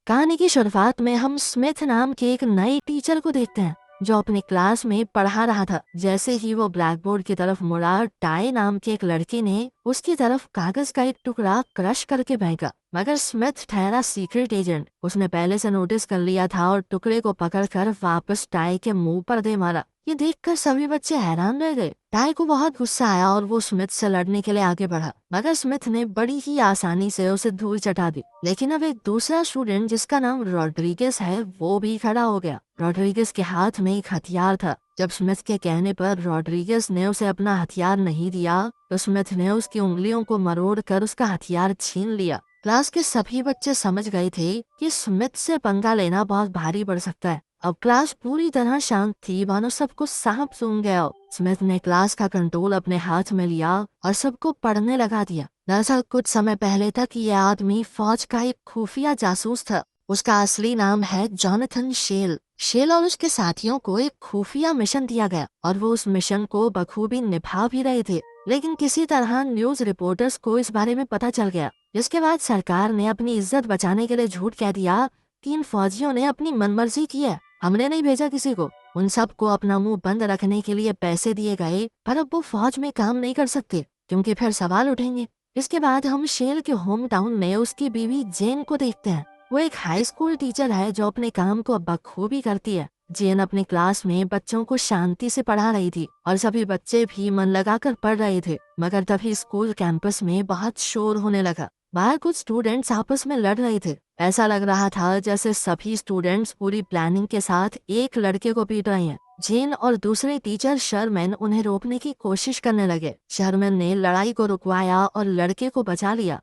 कहानी की शुरुआत में हम स्मिथ नाम के एक नए टीचर को देखते हैं जो अपने क्लास में पढ़ा रहा था। जैसे ही वो ब्लैक बोर्ड की तरफ मुड़ा, टाई नाम के एक लड़के ने उसकी तरफ कागज का एक टुकड़ा क्रश करके फेंका। मगर स्मिथ ठहरा सीक्रेट एजेंट, उसने पहले से नोटिस कर लिया था और टुकड़े को पकड़कर वापस टाई के मुंह पर दे मारा। ये देखकर सभी बच्चे हैरान रह गए। टाई को बहुत गुस्सा आया और वो स्मिथ से लड़ने के लिए आगे बढ़ा, मगर स्मिथ ने बड़ी ही आसानी से उसे धूल चटा दी। लेकिन अब एक दूसरा स्टूडेंट जिसका नाम रॉड्रिगेज है वो भी खड़ा हो गया। रॉड्रिगेज के हाथ में एक हथियार था। जब स्मिथ के कहने पर रॉड्रिगेज ने उसे अपना हथियार नहीं दिया तो स्मिथ ने उसकी उंगलियों को मरोड़ कर उसका हथियार छीन लिया। क्लास के सभी बच्चे समझ गए थे कि स्मिथ से पंगा लेना बहुत भारी पड़ सकता है। अब क्लास पूरी तरह शांत थी, मानो सब कुछ सांप सूंघ गया हो। स्मिथ ने क्लास का कंट्रोल अपने हाथ में लिया और सबको पढ़ने लगा दिया। दरअसल कुछ समय पहले तक ये आदमी फौज का एक खुफिया जासूस था। उसका असली नाम है जॉनथन शेल। शेल और उसके साथियों को एक खुफिया मिशन दिया गया और वो उस मिशन को बखूबी निभा भी रहे थे। लेकिन किसी तरह न्यूज रिपोर्टर्स को इस बारे में पता चल गया, जिसके बाद सरकार ने अपनी इज्जत बचाने के लिए झूठ कह दिया कि इन फौजियों ने अपनी मनमर्जी की है, हमने नहीं भेजा किसी को। उन सबको अपना मुंह बंद रखने के लिए पैसे दिए गए, पर अब वो फौज में काम नहीं कर सकते क्योंकि फिर सवाल उठेंगे। इसके बाद हम शेल के होम टाउन में उसकी बीवी जेन को देखते हैं। वो एक हाई स्कूल टीचर है जो अपने काम को बखूबी करती है। जेन अपने क्लास में बच्चों को शांति से पढ़ा रही थी और सभी बच्चे भी मन लगाकर पढ़ रहे थे। मगर तभी स्कूल कैंपस में बहुत शोर होने लगा। बाहर कुछ स्टूडेंट्स आपस में लड़ रहे थे। ऐसा लग रहा था जैसे सभी स्टूडेंट्स पूरी प्लानिंग के साथ एक लड़के को पीट रहे हैं। जेन और दूसरे टीचर शर्मैन उन्हें रोकने की कोशिश करने लगे। शर्मैन ने लड़ाई को रुकवाया और लड़के को बचा लिया।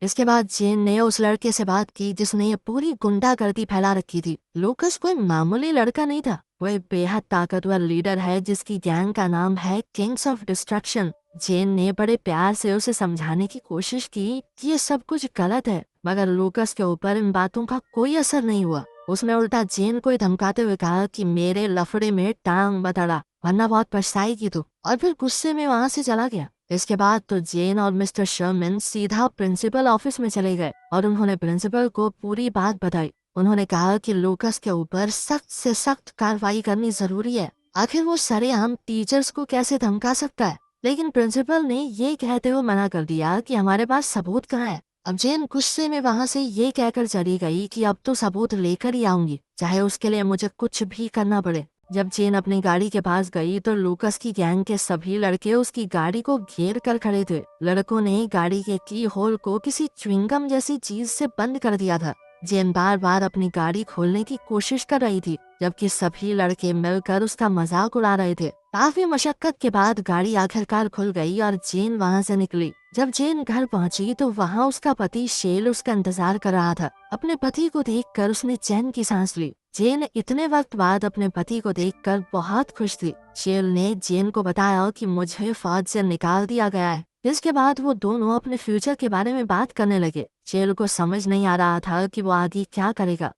इसके बाद जेन ने उस लड़के से बात की जिसने ये पूरी गुंडागर्दी फैला रखी थी। लूकस कोई मामूली लड़का नहीं था, वो एक बेहद ताकतवर लीडर है जिसकी गैंग का नाम है किंग्स ऑफ डिस्ट्रक्शन। जेन ने बड़े प्यार से उसे समझाने की कोशिश की कि ये सब कुछ गलत है, मगर लूकस के ऊपर इन बातों का कोई असर नहीं हुआ। उसने उल्टा जेन को धमकाते हुए कहा कि मेरे लफड़े में टांग मत अड़ा वरना बहुत पछताएगी तू, और फिर गुस्से में वहाँ से चला गया। इसके बाद तो जेन और मिस्टर शर्मन सीधा प्रिंसिपल ऑफिस में चले गए और उन्होंने प्रिंसिपल को पूरी बात बताई। उन्होंने कहा कि लूकस के ऊपर सख्त से सख्त कार्रवाई करनी जरूरी है। आखिर वो सरेआम टीचर्स को कैसे धमका सकता है। लेकिन प्रिंसिपल ने ये कहते हुए मना कर दिया कि हमारे पास सबूत कहाँ है। अब जेन गुस्से में वहाँ से ये कहकर चली गई कि अब तो सबूत लेकर ही आऊंगी, चाहे उसके लिए मुझे कुछ भी करना पड़े। जब जेन अपनी गाड़ी के पास गई तो लूकस की गैंग के सभी लड़के उसकी गाड़ी को घेर कर खड़े थे। लड़कों ने गाड़ी के की होल को किसी च्युइंगम जैसी चीज से बंद कर दिया था। जेन बार बार अपनी गाड़ी खोलने की कोशिश कर रही थी, जबकि सभी लड़के मिलकर उसका मजाक उड़ा रहे थे। काफी मशक्कत के बाद गाड़ी आखिरकार खुल गई और जेन वहाँ से निकली। जब जेन घर पहुंची तो वहाँ उसका पति शेल उसका इंतजार कर रहा था। अपने पति को देखकर उसने चैन की सांस ली। जेन इतने वक्त बाद अपने पति को देखकर बहुत खुश थी। शेल ने जेन को बताया कि मुझे फौज से निकाल दिया गया है। इसके बाद वो दोनों अपने फ्यूचर के बारे में बात करने लगे। शेल को समझ नहीं आ रहा था कि वो आगे क्या करेगा।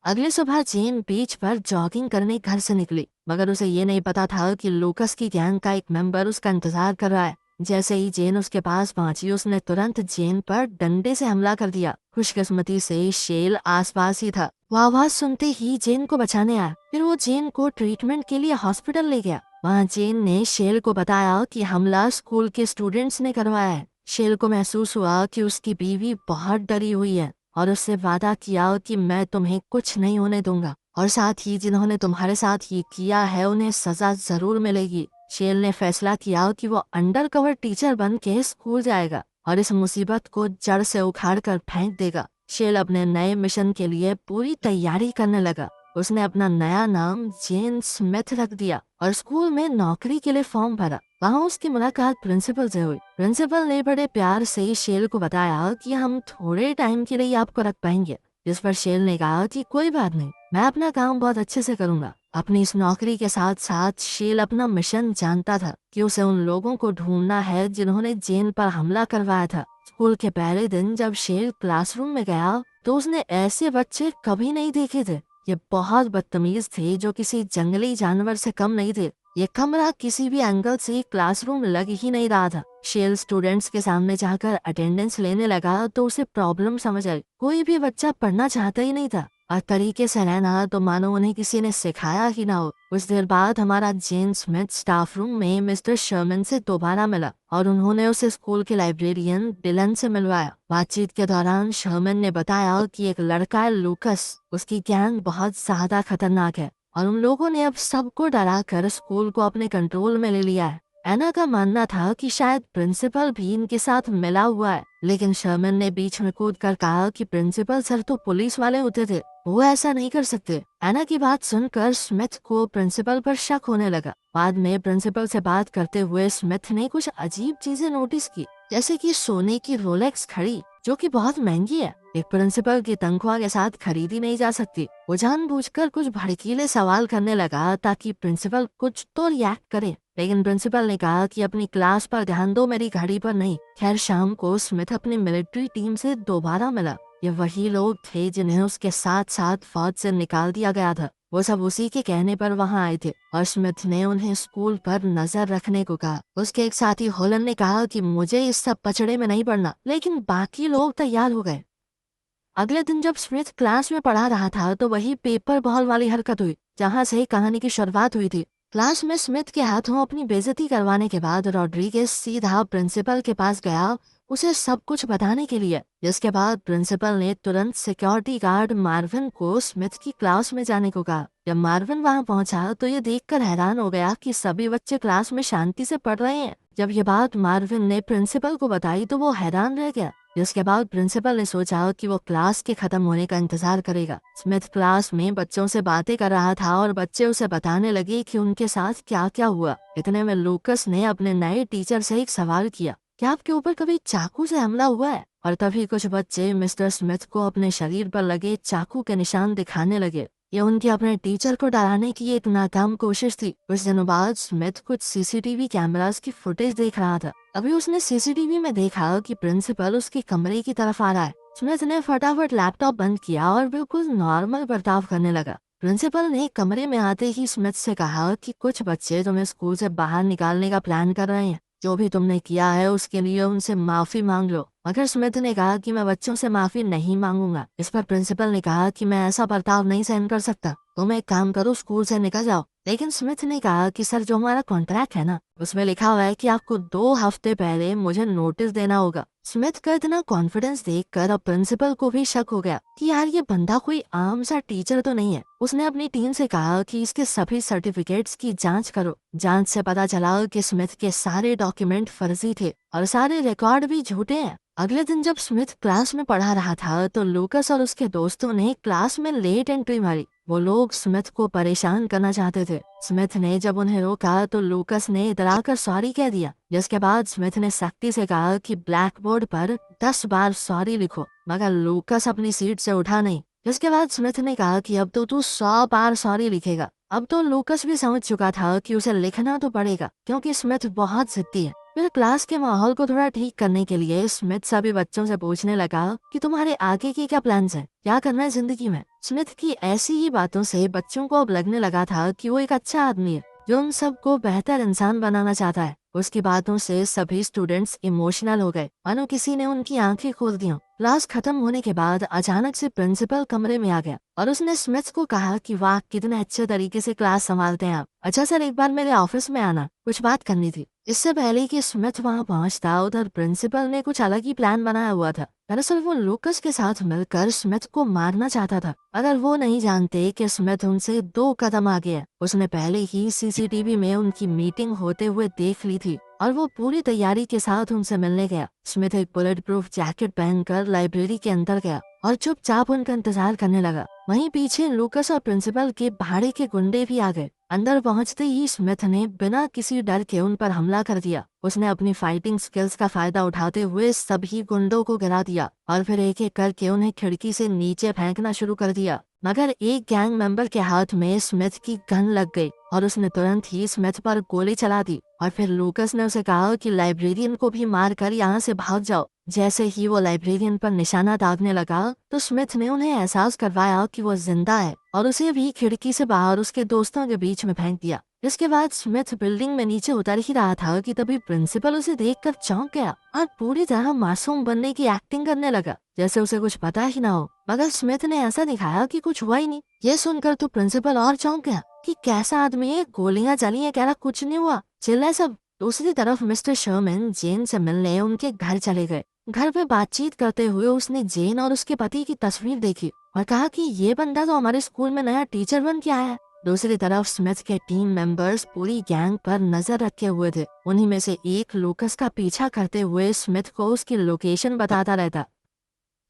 अगले सुबह जेन बीच पर जॉगिंग करने घर से निकली, मगर उसे ये नहीं पता था कि लूकस की गैंग का एक मेंबर उसका इंतजार कर रहा है। जैसे ही जेन उसके पास पहुंची उसने तुरंत जेन पर डंडे से हमला कर दिया। खुशकिस्मती से शेल आसपास ही था। वो आवाज सुनते ही जेन को बचाने आया। फिर वो जेन को ट्रीटमेंट के लिए हॉस्पिटल ले गया। वहाँ जेन ने शेल को बताया कि हमला स्कूल के स्टूडेंट्स ने करवाया है। शेल को महसूस हुआ कि उसकी बीवी बहुत डरी हुई है और उससे वादा किया कि मैं तुम्हें कुछ नहीं होने दूंगा, और साथ ही जिन्होंने तुम्हारे साथ ये किया है उन्हें सजा जरूर मिलेगी। शेल ने फैसला किया कि वो अंडर कवर टीचर बन के स्कूल जाएगा और इस मुसीबत को जड़ से उखाड़ कर फेंक देगा। शेल अपने नए मिशन के लिए पूरी तैयारी करने लगा। उसने अपना नया नाम जेन स्मिथ रख दिया और स्कूल में नौकरी के लिए फॉर्म भरा। वहाँ उसकी मुलाकात प्रिंसिपल से हुई। प्रिंसिपल ने बड़े प्यार से शेल को बताया कि हम थोड़े टाइम के लिए आपको रख पाएंगे, जिस पर शेल ने कहा कि कोई बात नहीं, मैं अपना काम बहुत अच्छे से करूंगा। अपनी इस नौकरी के साथ साथ शेल अपना मिशन जानता था कि उसे उन लोगों को ढूंढना है जिन्होंने जेन पर हमला करवाया था। स्कूल के पहले दिन जब शेल क्लासरूम में गया तो उसने ऐसे बच्चे कभी नहीं देखे थे। ये बहुत बदतमीज थे जो किसी जंगली जानवर से कम नहीं थे। ये कमरा किसी भी एंगल से क्लासरूम लग ही नहीं रहा था। शेल स्टूडेंट्स के सामने जाकर अटेंडेंस लेने लगा तो उसे प्रॉब्लम समझ आई। कोई भी बच्चा पढ़ना चाहता ही नहीं था और तरीके से रहना तो मानो उन्हें किसी ने सिखाया ही ना हो। कुछ देर बाद हमारा जेन स्मिथ स्टाफ रूम में मिस्टर शर्मन से दोबारा मिला और उन्होंने उसे स्कूल के लाइब्रेरियन डिलन से मिलवाया। बातचीत के दौरान शर्मन ने बताया कि एक लड़का है लूकस, उसकी गैंग बहुत ज्यादा खतरनाक है और उन लोगों ने अब सबको डरा कर स्कूल को अपने कंट्रोल में ले लिया है। एना का मानना था कि शायद प्रिंसिपल भी इनके साथ मिला हुआ है, लेकिन शर्मन ने बीच में कूद कर कहा कि प्रिंसिपल सर तो पुलिस वाले होते थे, वो ऐसा नहीं कर सकते। एना की बात सुनकर स्मिथ को प्रिंसिपल पर शक होने लगा। बाद में प्रिंसिपल से बात करते हुए स्मिथ ने कुछ अजीब चीजें नोटिस की, जैसे कि सोने की रोलेक्स घड़ी जो कि बहुत महंगी है, एक प्रिंसिपल की तनख्वाह के साथ खरीदी नहीं जा सकती। वो जानबूझकर कुछ भड़कीले सवाल करने लगा ताकि प्रिंसिपल कुछ तो रिएक्ट करे, लेकिन प्रिंसिपल ने कहा कि अपनी क्लास पर ध्यान दो, मेरी घड़ी पर नहीं। खैर शाम को स्मिथ अपनी मिलिट्री टीम से दोबारा मिला। ये वही लोग थे जिन्हें उसके साथ साथ फौज से निकाल दिया गया था। वो सब उसी के कहने पर वहां आए थे और स्मिथ ने उन्हें स्कूल पर नजर रखने को कहा। उसके एक साथी होलन ने कहा कि मुझे इस सब पचड़े में नहीं पड़ना, लेकिन बाकी लोग तैयार हो गए। अगले दिन जब स्मिथ क्लास में पढ़ा रहा था तो वही पेपर बॉल वाली हरकत हुई जहाँ से कहानी की शुरुआत हुई थी। क्लास में स्मिथ के हाथों अपनी बेइज्जती करवाने के बाद रॉड्रिगेज सीधा प्रिंसिपल के पास गया उसे सब कुछ बताने के लिए, जिसके बाद प्रिंसिपल ने तुरंत सिक्योरिटी गार्ड मार्विन को स्मिथ की क्लास में जाने को कहा। जब मार्विन वहां पहुंचा तो ये देखकर हैरान हो गया कि सभी बच्चे क्लास में शांति से पढ़ रहे हैं। जब ये बात मार्विन ने प्रिंसिपल को बताई तो वो हैरान रह गया, जिसके बाद प्रिंसिपल ने सोचा कि वो क्लास के खत्म होने का इंतजार करेगा। स्मिथ क्लास में बच्चों से बातें कर रहा था और बच्चे उसे बताने लगे कि उनके साथ क्या क्या हुआ। इतने में लूकस ने अपने नए टीचर से एक सवाल किया, क्या आपके ऊपर कभी चाकू से हमला हुआ है? और तभी कुछ बच्चे मिस्टर स्मिथ को अपने शरीर पर लगे चाकू के निशान दिखाने लगे। ये उनके अपने टीचर को डराने की एक नाकाम कोशिश थी। कुछ दिनों बाद स्मिथ कुछ सीसीटीवी कैमरास की फुटेज देख रहा था। अभी उसने सीसीटीवी में देखा कि प्रिंसिपल उसके कमरे की तरफ आ रहा है। स्मिथ ने फटाफट लैपटॉप बंद किया और बिल्कुल नॉर्मल बर्ताव करने लगा। प्रिंसिपल ने कमरे में आते ही स्मिथ से कहा कि कुछ बच्चे तुम्हें स्कूल से बाहर निकालने का प्लान कर रहे हैं। जो भी तुमने किया है उसके लिए उनसे माफी मांग लो। मगर स्मिथ ने कहा कि मैं बच्चों से माफी नहीं मांगूंगा। इस पर प्रिंसिपल ने कहा कि मैं ऐसा बर्ताव नहीं सहन कर सकता, तुम एक काम करो, स्कूल से निकल जाओ। लेकिन स्मिथ ने कहा कि सर, जो हमारा कॉन्ट्रैक्ट है ना, उसमें लिखा हुआ है कि आपको 2 हफ्ते पहले मुझे नोटिस देना होगा। स्मिथ का इतना कॉन्फिडेंस देखकर अब प्रिंसिपल को भी शक हो गया कि यार ये बंदा कोई आम सा टीचर तो नहीं है। उसने अपनी टीम से कहा कि इसके सभी सर्टिफिकेट्स की जांच करो। जांच से पता चला कि स्मिथ के सारे डॉक्यूमेंट फर्जी थे और सारे रिकॉर्ड भी झूठे हैं। अगले दिन जब स्मिथ क्लास में पढ़ा रहा था तो लूकस और उसके दोस्तों ने क्लास में लेट एंट्री मारी। वो लोग स्मिथ को परेशान करना चाहते थे। स्मिथ ने जब उन्हें रोका तो लूकस ने इतराकर सॉरी कह दिया, जिसके बाद स्मिथ ने सख्ती से कहा कि ब्लैक बोर्ड पर 10 बार सॉरी लिखो। मगर लूकस अपनी सीट से उठा नहीं। जिसके बाद स्मिथ ने कहा कि अब तो तू 100 बार सॉरी लिखेगा। अब तो लूकस भी समझ चुका था कि उसे लिखना तो पड़ेगा क्योंकि स्मिथ बहुत जिद्दी है। फिर क्लास के माहौल को थोड़ा ठीक करने के लिए स्मिथ सभी बच्चों से पूछने लगा कि तुम्हारे आगे के क्या प्लान्स हैं, क्या करना है जिंदगी में। स्मिथ की ऐसी ही बातों से बच्चों को अब लगने लगा था कि वो एक अच्छा आदमी है जो उन सबको बेहतर इंसान बनाना चाहता है। उसकी बातों से सभी स्टूडेंट्स इमोशनल हो गए, मानो किसी ने उनकी आंखें खोल दी। क्लास खत्म होने के बाद अचानक से प्रिंसिपल कमरे में आ गया और उसने स्मिथ को कहा कि वाह, कितने अच्छे तरीके से क्लास संभालते हैं आप। अच्छा सर, एक बार मेरे ऑफिस में आना, कुछ बात करनी थी। इससे पहले कि स्मिथ वहां पहुंचता उधर प्रिंसिपल ने कुछ अलग ही प्लान बनाया हुआ था। दरअसल वो लूकस के साथ मिलकर स्मिथ को मारना चाहता था, मगर वो नहीं जानते कि स्मिथ उनसे 2 कदम आगे है। उसने पहले ही सीसीटीवी में उनकी मीटिंग होते हुए देख ली थी और वो पूरी तैयारी के साथ उनसे मिलने गया। स्मिथ एक बुलेट प्रूफ जैकेट पहनकर लाइब्रेरी के अंदर गया और चुपचाप उनका इंतजार करने लगा। वहीं पीछे लूकस और प्रिंसिपल के भाड़े के गुंडे भी आ गए। अंदर पहुंचते ही स्मिथ ने बिना किसी डर के उन पर हमला कर दिया। उसने अपनी फाइटिंग स्किल्स का फायदा उठाते हुए सभी गुंडों को गिरा दिया और फिर एक एक करके उन्हें खिड़की से नीचे फेंकना शुरू कर दिया। मगर एक गैंग मेंबर के हाथ में स्मिथ की गन लग गई और उसने तुरंत ही स्मिथ पर गोली चला दी। और फिर लूकस ने उसे कहा कि लाइब्रेरियन को भी मार कर यहाँ से भाग जाओ। जैसे ही वो लाइब्रेरियन पर निशाना दागने लगा तो स्मिथ ने उन्हें एहसास करवाया कि वो जिंदा है और उसे भी खिड़की से बाहर उसके दोस्तों के बीच में फेंक दिया। इसके बाद स्मिथ बिल्डिंग में नीचे उतर ही रहा था कि तभी प्रिंसिपल उसे देखकर चौंक गया और पूरी तरह मासूम बनने की एक्टिंग करने लगा, जैसे उसे कुछ पता ही ना हो। मगर स्मिथ ने ऐसा दिखाया कि कुछ हुआ ही नहीं। ये सुनकर तो प्रिंसिपल और चौंक गया कि कैसा आदमी है, गोलियां चली है, कह रहा कुछ नहीं हुआ, चिल्लाए सब। दूसरी तरफ मिस्टर शर्मन जेन से मिलने उनके घर चले गए। घर पे बातचीत करते हुए उसने जेन और उसके पति की तस्वीर देखी और कहा कि ये बंदा तो हमारे स्कूल में नया टीचर बन के आया है। दूसरी तरफ स्मिथ के टीम मेंबर्स पूरी गैंग पर नजर रखे हुए थे। उन्हीं में से एक लूकस का पीछा करते हुए स्मिथ को उसकी लोकेशन बताता रहता।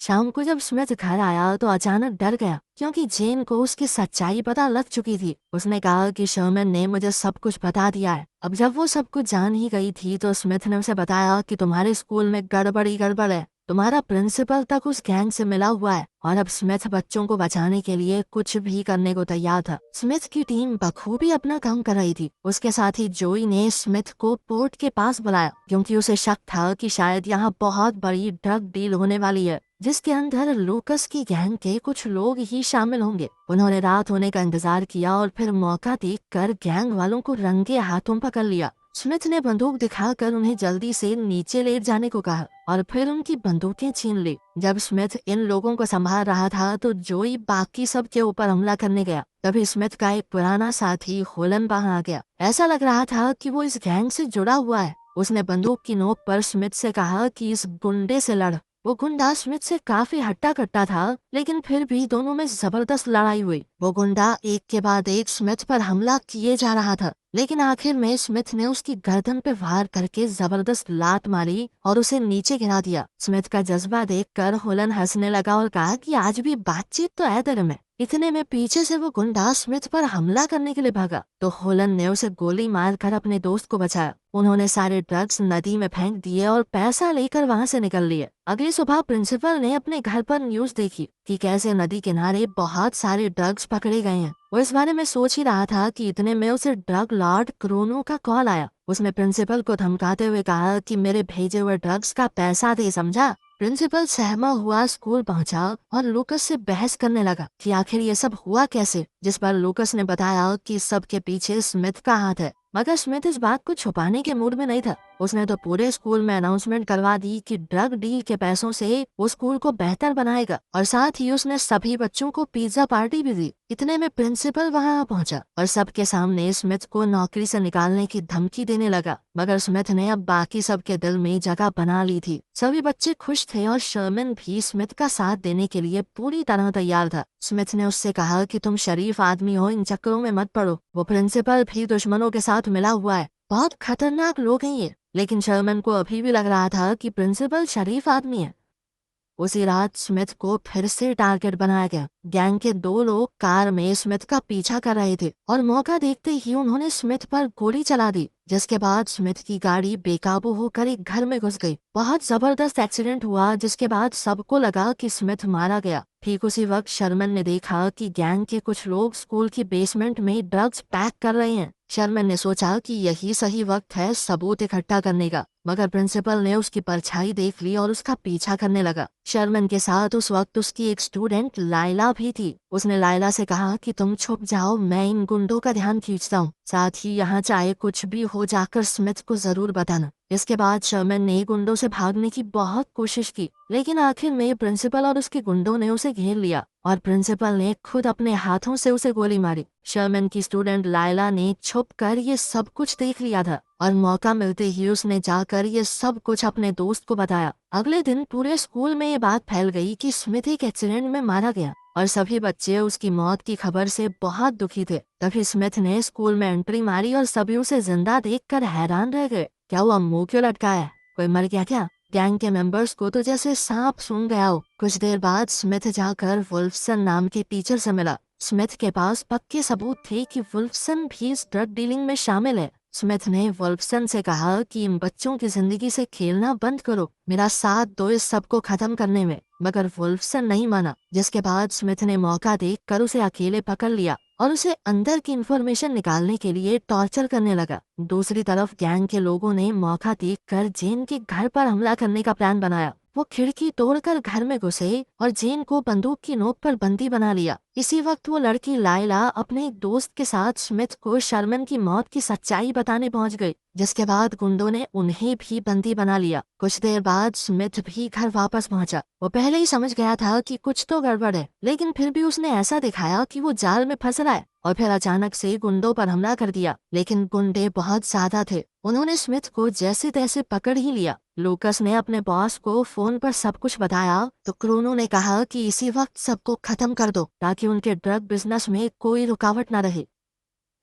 शाम को जब स्मिथ घर आया तो अचानक डर गया क्योंकि जेन को उसकी सच्चाई पता लग चुकी थी। उसने कहा कि शर्मन ने मुझे सब कुछ बता दिया है। अब जब वो सब कुछ जान ही गई थी तो स्मिथ ने उसे बताया कि तुम्हारे स्कूल में गड़बड़ है, तुम्हारा प्रिंसिपल तक उस गैंग से मिला हुआ है और अब स्मिथ बच्चों को बचाने के लिए कुछ भी करने को तैयार था। स्मिथ की टीम बखूबी अपना काम कर रही थी। उसके साथ ही जोई ने स्मिथ को पोर्ट के पास बुलाया क्योंकि उसे शक था कि शायद यहाँ बहुत बड़ी ड्रग डील होने वाली है जिसके अंदर लूकस की गैंग के कुछ लोग ही शामिल होंगे। उन्होंने रात होने का इंतजार किया और फिर मौका देखकर गैंग वालों को रंगे हाथों पकड़ लिया। स्मिथ ने बंदूक दिखाकर उन्हें जल्दी से नीचे लेट जाने को कहा और फिर उनकी बंदूकें छीन ली। जब स्मिथ इन लोगों को संभाल रहा था तो जोई बाकी सब के ऊपर हमला करने गया। तभी स्मिथ का एक पुराना साथी होलन वहां आ गया। ऐसा लग रहा था कि वो इस गैंग से जुड़ा हुआ है। उसने बंदूक की नोक पर स्मिथ से कहा कि इस गुंडे से लड़। वो गुंडा स्मिथ से काफी हट्टा कट्टा था, लेकिन फिर भी दोनों में जबरदस्त लड़ाई हुई। वो गुंडा एक के बाद एक स्मिथ पर हमला किए जा रहा था, लेकिन आखिर में स्मिथ ने उसकी गर्दन पे वार करके जबरदस्त लात मारी और उसे नीचे गिरा दिया। स्मिथ का जज्बा देखकर होलन हंसने लगा और कहा कि आज भी बातचीत तो है तेरे में। इतने में पीछे से वो गुंडा स्मिथ पर हमला करने के लिए भागा तो होलन ने उसे गोली मारकर अपने दोस्त को बचाया। उन्होंने सारे ड्रग्स नदी में फेंक दिए और पैसा लेकर वहां से निकल लिए। अगली सुबह प्रिंसिपल ने अपने घर पर न्यूज देखी कि कैसे नदी किनारे बहुत सारे ड्रग्स पकड़े गए हैं। वो इस बारे में सोच ही रहा था कि इतने में उसे ड्रग लॉर्ड क्रोनो का कॉल आया। उसने प्रिंसिपल को धमकाते हुए कहा कि मेरे भेजे हुए ड्रग्स का पैसा दे, समझा। प्रिंसिपल सहमा हुआ स्कूल पहुंचा और लूकस से बहस करने लगा कि आखिर ये सब हुआ कैसे, जिस पर लूकस ने बताया कि सब के पीछे स्मिथ का हाथ है। मगर स्मिथ इस बात को छुपाने के मूड में नहीं था। उसने तो पूरे स्कूल में अनाउंसमेंट करवा दी कि ड्रग डील के पैसों से वो स्कूल को बेहतर बनाएगा और साथ ही उसने सभी बच्चों को पिज्जा पार्टी भी दी। इतने में प्रिंसिपल वहां पहुंचा और सबके सामने स्मिथ को नौकरी से निकालने की धमकी देने लगा। मगर स्मिथ ने अब बाकी सबके दिल में जगह बना ली थी। सभी बच्चे खुश थे और शर्मन भी स्मिथ का साथ देने के लिए पूरी तरह तैयार था। स्मिथ ने उससे कहा कि तुम शरीफ आदमी हो, इन चक्करों में मत पड़ो। वो प्रिंसिपल भी दुश्मनों के साथ मिला हुआ है, बहुत खतरनाक लोग हैं ये। लेकिन शर्मन को अभी भी लग रहा था कि प्रिंसिपल शरीफ आदमी है। उसी रात स्मिथ को फिर से टारगेट बनाया गया। गैंग के 2 लोग कार में स्मिथ का पीछा कर रहे थे और मौका देखते ही उन्होंने स्मिथ पर गोली चला दी, जिसके बाद स्मिथ की गाड़ी बेकाबू होकर एक घर में घुस गई। बहुत जबरदस्त एक्सीडेंट हुआ जिसके बाद सबको लगा कि स्मिथ मारा गया। ठीक उसी वक्त शर्मन ने देखा कि गैंग के कुछ लोग स्कूल की बेसमेंट में ड्रग्स पैक कर रहे हैं। शर्मन ने सोचा कि यही सही वक्त है सबूत इकट्ठा करने का, मगर प्रिंसिपल ने उसकी परछाई देख ली और उसका पीछा करने लगा। शर्मन के साथ उस वक्त उसकी एक स्टूडेंट लाइला भी थी। उसने लाइला से कहा कि तुम छुप जाओ, मैं इन गुंडों का ध्यान खींचता हूँ, साथ ही यहाँ चाहे कुछ भी हो जाकर स्मिथ को जरूर बताना। इसके बाद शर्मन ने गुंडों से भागने की बहुत कोशिश की, लेकिन आखिर में प्रिंसिपल और उसके गुंडों ने उसे घेर लिया और प्रिंसिपल ने खुद अपने हाथों से उसे गोली मारी। शर्मन की स्टूडेंट लाइला ने छुपकर ये सब कुछ देख लिया था और मौका मिलते ही उसने जाकर ये सब कुछ अपने दोस्त को बताया। अगले दिन पूरे स्कूल में ये बात फैल गई कि स्मिथ एक एक्सीडेंट में मारा गया और सभी बच्चे उसकी मौत की खबर से बहुत दुखी थे। तभी स्मिथ ने स्कूल में एंट्री मारी और सभी उसे जिंदा देखकर हैरान रह गए। क्या हुआ, मुंह क्यों लटकाया, कोई मर गया क्या? गैंग के मेंबर्स को तो जैसे सांप सूंघ गया हो। कुछ देर बाद स्मिथ जाकर वुल्फसन नाम के टीचर से मिला। स्मिथ के पास पक्के सबूत थे कि वुल्फसन भी इस ड्रग डीलिंग में शामिल है। स्मिथ ने वुल्फसन से कहा कि इन बच्चों की जिंदगी से खेलना बंद करो, मेरा साथ दो इस सब को खत्म करने में। मगर वुल्फसन नहीं माना, जिसके बाद स्मिथ ने मौका देखकर उसे अकेले पकड़ लिया और उसे अंदर की इंफॉर्मेशन निकालने के लिए टॉर्चर करने लगा। दूसरी तरफ गैंग के लोगों ने मौका देखकर जेन के घर पर हमला करने का प्लान बनाया। वो खिड़की तोड़कर घर में घुसे और जेन को बंदूक की नोक पर बंदी बना लिया। इसी वक्त वो लड़की लायला अपने एक दोस्त के साथ स्मिथ को शर्मन की मौत की सच्चाई बताने पहुंच गई, जिसके बाद गुंडों ने उन्हें भी बंदी बना लिया। कुछ देर बाद स्मिथ भी घर वापस पहुंचा। वो पहले ही समझ गया था कि कुछ तो गड़बड़ है, लेकिन फिर भी उसने ऐसा दिखाया कि वो जाल में फंस रहा है और फिर अचानक से गुंडों पर हमला कर दिया। लेकिन गुंडे बहुत ज्यादा थे, उन्होंने स्मिथ को जैसे तैसे पकड़ ही लिया। लूकस ने अपने बॉस को फोन पर सब कुछ बताया तो क्रोनो ने कहा कि इसी वक्त सबको खत्म कर दो ताकि उनके ड्रग बिजनेस में कोई रुकावट न रहे।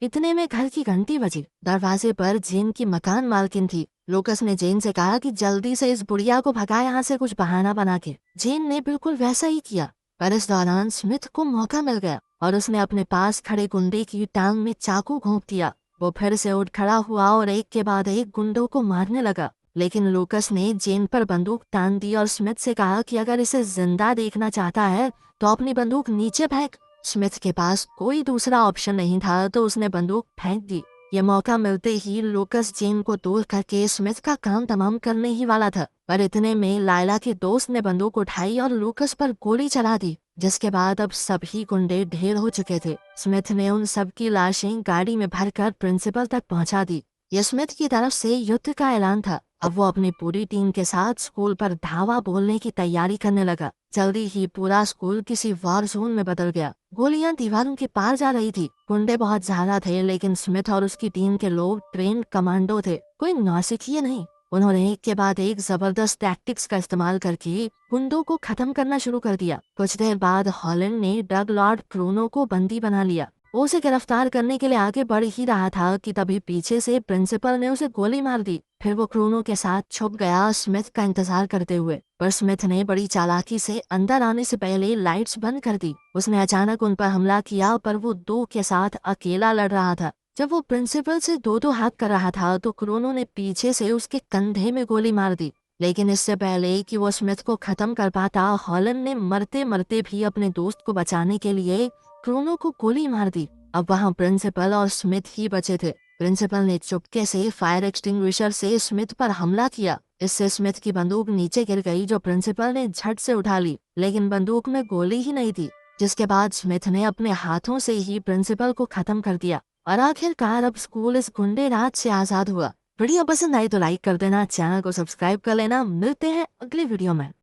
इतने में घर की घंटी बजी। दरवाजे पर जेन की मकान मालकिन थी। लूकस ने जेन से कहा कि जल्दी से इस बुढ़िया को भगा यहाँ से कुछ बहाना बना के। जेन ने बिल्कुल वैसा ही किया, पर इस दौरान स्मिथ को मौका मिल गया और उसने अपने पास खड़े गुंडे की टांग में चाकू घोंप दिया। वो फिर से उठ खड़ा हुआ और एक के बाद एक गुंडों को मारने लगा, लेकिन लूकस ने जेन पर बंदूक तान दी और स्मिथ से कहा कि अगर इसे जिंदा देखना चाहता है तो अपनी बंदूक नीचे फेंक। स्मिथ के पास कोई दूसरा ऑप्शन नहीं था तो उसने बंदूक फेंक दी। ये मौका मिलते ही लूकस जेन को दूर करके स्मिथ का काम तमाम करने ही वाला था, पर इतने में लायला के दोस्त ने बंदूक उठाई और लूकस पर गोली चला दी, जिसके बाद अब सभी गुंडे ढेर हो चुके थे। स्मिथ ने उन सबकी लाशें गाड़ी में भरकर प्रिंसिपल तक पहुंचा दी। यह स्मिथ की तरफ से युद्ध का ऐलान था। अब वो अपनी पूरी टीम के साथ स्कूल पर धावा बोलने की तैयारी करने लगा। जल्दी ही पूरा स्कूल किसी वॉर जोन में बदल गया। गोलियां दीवारों के पार जा रही थी। गुंडे बहुत ज्यादा थे, लेकिन स्मिथ और उसकी टीम के लोग ट्रेन कमांडो थे, कोई नौसिखिए नहीं। उन्होंने एक के बाद एक जबरदस्त टैक्टिक्स का इस्तेमाल करके गुंडों को खत्म करना शुरू कर दिया। कुछ देर बाद हॉलैंड ने ड्रग लॉर्ड क्रोनो को बंदी बना लिया। वो उसे गिरफ्तार करने के लिए आगे बढ़ ही रहा था कि तभी पीछे से प्रिंसिपल ने उसे गोली मार दी। फिर वो क्रोनो के साथ छुप गया स्मिथ का इंतजार करते हुए, पर स्मिथ ने बड़ी चालाकी से अंदर आने से पहले लाइट्स बंद कर दी। उसने अचानक उन पर हमला किया, पर वो दो के साथ अकेला लड़ रहा था। जब वो प्रिंसिपल से दो हाथ कर रहा था तो क्रोनो ने पीछे से उसके कंधे में गोली मार दी। लेकिन इससे पहले कि वो स्मिथ को खत्म कर पाता, हॉलैंड ने मरते मरते भी अपने दोस्त को बचाने के लिए क्रोनो को गोली मार दी। अब वहाँ प्रिंसिपल और स्मिथ ही बचे थे। प्रिंसिपल ने चुपके से फायर एक्सटिंग्विशर से स्मिथ पर हमला किया। इससे स्मिथ की बंदूक नीचे गिर गई, जो प्रिंसिपल ने झट से उठा ली, लेकिन बंदूक में गोली ही नहीं थी। जिसके बाद स्मिथ ने अपने हाथों से ही प्रिंसिपल को खत्म कर दिया और आखिरकार अब स्कूल इस गुंडे राज से आजाद हुआ। वीडियो पसंद आई तो लाइक कर देना, चैनल को सब्सक्राइब कर लेना। मिलते हैं अगले वीडियो में।